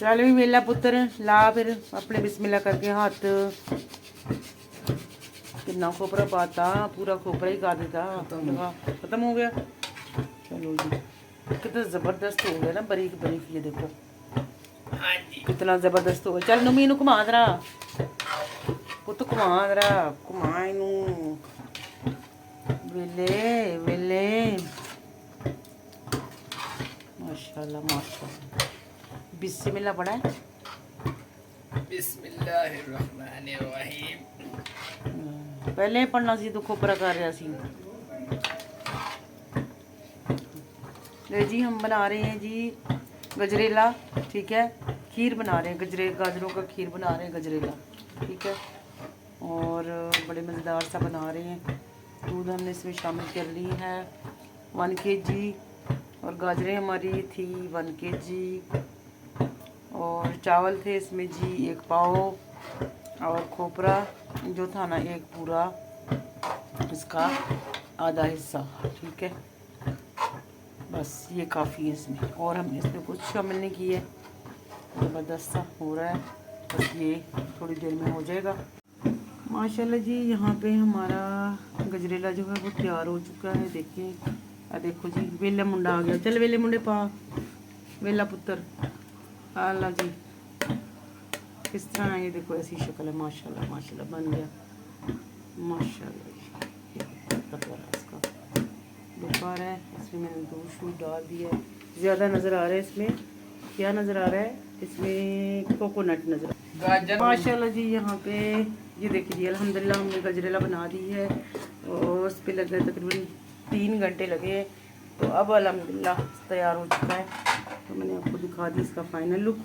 चल भी वेला पुत्र ला फिर अपने बिस्मिल्लाह करके हाथ। कितना खोपरा पाता, पूरा खोपरा ही खा देता। खत्म हो गया। चलो जी, कितना ज़बरदस्त हो गया ना, बारीक बारीक। ये देखो कितना ज़बरदस्त हो गया। चल नमी इनू घुमा दरा पुत, घुमा दरा, घुमा इनू। वेले वेले, माशाल्लाह माशाल्लाह। बिस्मिल्लाह पड़ा है। बिस्मिल्लाहिर्रहमानिर्रहीम। पहले पढ़ना सी तो खोपरा कर रहा सी। ले जी, हम बना रहे हैं जी गजरेला। ठीक है, खीर बना रहे हैं, गाजरों का खीर बना रहे हैं, गजरेला। ठीक है, और बड़े मज़ेदार सा बना रहे हैं। दूध हमने इसमें शामिल कर ली है 1 kg, और गाजरें हमारी थी 1 kg, और चावल थे इसमें जी 1 पाव, और खोपरा जो था ना एक पूरा, इसका आधा हिस्सा। ठीक है, बस ये काफ़ी है इसमें, और हमने इसमें कुछ शामिल नहीं किया है। ज़बरदस्त सा हो रहा है, बस ये थोड़ी देर में हो जाएगा माशाल्लाह जी। यहाँ पे हमारा गजरेला जो है वो तैयार हो चुका है। देखिए, देखो जी, वेला मुंडा आ गया। चल वेले मुंडे पा, वेला पुत्र आला जी। किस तरह है ये देखो, ऐसी शक्ल है। माशाल्लाह माशाल्लाह बन गया माशाल्लाह जी। इसका बुखार है, इसमें मैंने दूध शूध डाल दिया है। ज़्यादा नज़र आ रहा है इसमें, क्या नज़र आ रहा है इसमें, कोकोनट नज़र गाजर माशाल्लाह जी। यहाँ पे ये देखिए जी, अल्हम्दुलिल्लाह हमने गजरेला बना दी है, और उस पर लग गए तकरीबन 3 घंटे लगे हैं। तो अब अल्हम्दुलिल्लाह तैयार हो चुका है। तो मैंने आपको दिखा दी इसका फाइनल लुक।